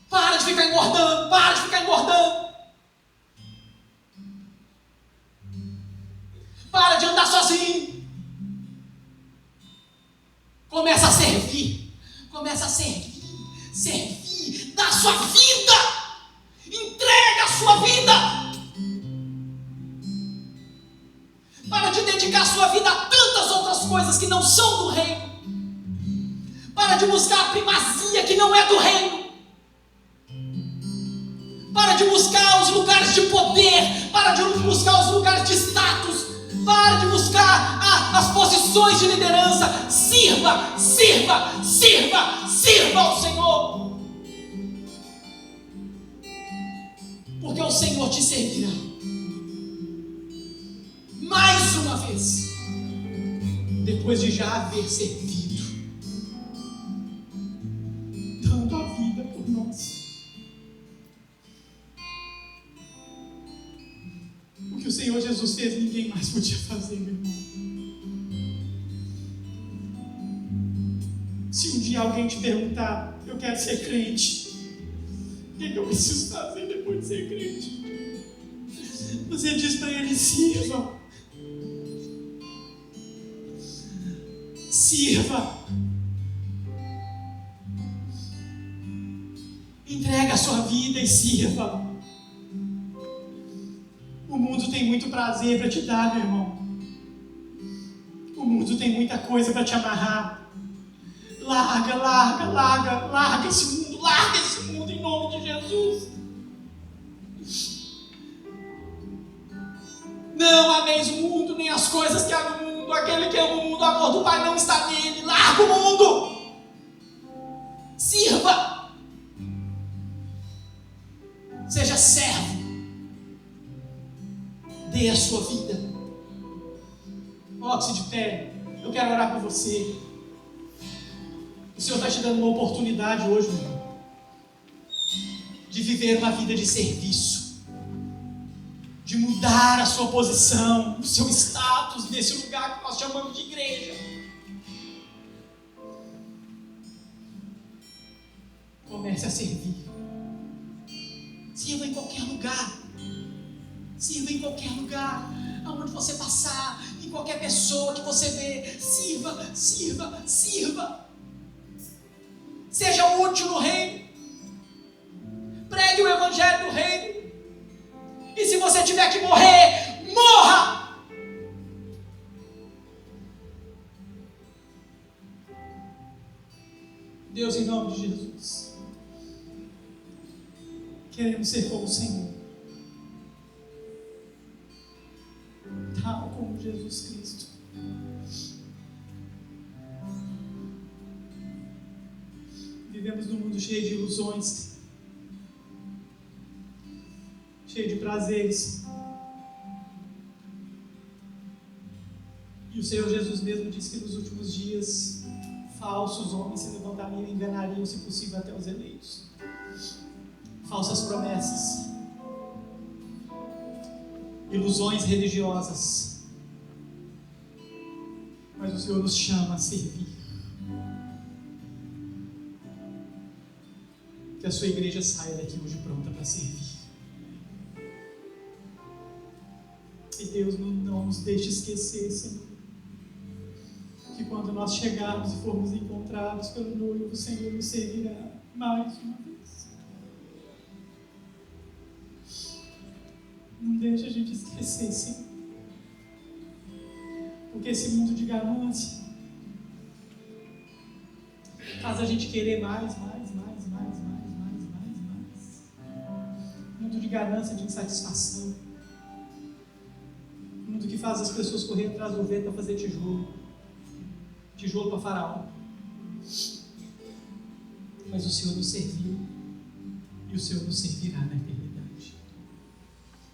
Para de ficar engordando. Para de ficar engordando. Para de andar sozinho. Começa a servir. Começa a servir. Servir. Dá a sua vida. Entrega a sua vida. Para de dedicar a sua vida a tantas outras coisas que não são do reino. Para de buscar a primazia que não é do reino. Para de buscar os lugares de poder. Para de buscar os lugares de status. Para de buscar as posições de liderança. Sirva, sirva, sirva, sirva ao Senhor. Porque o Senhor te servirá. Mais uma vez. Depois de já haver servido. Dando a vida por nós. O que o Senhor Jesus fez, ninguém mais podia fazer, meu irmão. Se um dia alguém te perguntar, eu quero ser crente, o que eu preciso fazer depois de ser crente? Você diz para ele, sirva. Sirva. Entrega a sua vida e sirva. O mundo tem muito prazer para te dar, meu irmão. O mundo tem muita coisa para te amarrar. Larga esse mundo em nome de Jesus. Não ameis o mundo, nem as coisas que há no mundo. Aquele que ama o mundo, o amor do Pai não está nele. Larga o mundo. Sirva. Seja servo. Dê a sua vida. Coloque-se de pé. Eu quero orar por você. O Senhor está te dando uma oportunidade hoje, meu irmão, de viver uma vida de serviço, de mudar a sua posição, o seu status nesse lugar que nós chamamos de igreja. Comece a servir. Sirva em qualquer lugar. Sirva em qualquer lugar, aonde você passar, em qualquer pessoa que você vê. Sirva, sirva, sirva. Seja útil no reino. Pregue o evangelho do reino. E se você tiver que morrer, morra! Deus, em nome de Jesus, queremos ser como o Senhor, tal como Jesus Cristo. Vivemos num mundo cheio de ilusões, cheio de prazeres. E o Senhor Jesus mesmo disse que nos últimos dias falsos homens se levantariam e enganariam, se possível, até os eleitos. Falsas promessas, ilusões religiosas. Mas o Senhor nos chama a servir. Que a sua igreja saia daqui hoje pronta para servir. E Deus não nos deixe esquecer, Senhor, que quando nós chegarmos e formos encontrados pelo noivo, o Senhor nos servirá mais uma vez. Não deixe a gente esquecer, Senhor. Porque esse mundo de ganância faz a gente querer mais. Mundo de ganância, de insatisfação. que faz as pessoas correr atrás do vento para fazer tijolo para Faraó. Mas o Senhor nos serviu, e o Senhor nos servirá na eternidade.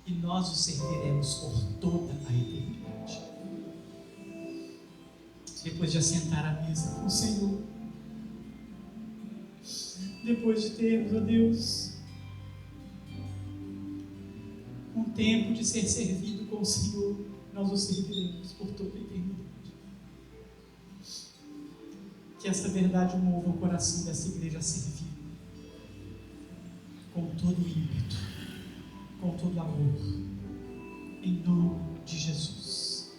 E nós o serviremos por toda a eternidade. Depois de assentar à mesa com o Senhor, depois de termos, ó Deus, um tempo de ser servido com o Senhor, nós o serviremos por toda a eternidade. Que essa verdade mova o coração dessa igreja a servir com todo o ímpeto, com todo o amor, em nome de Jesus.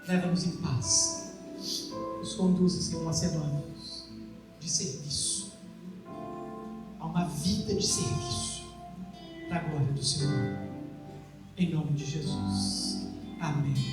Leva-nos em paz, nos conduza, Senhor, uma semana de serviço, a uma vida de serviço, para a glória do Senhor, em nome de Jesus. Amém.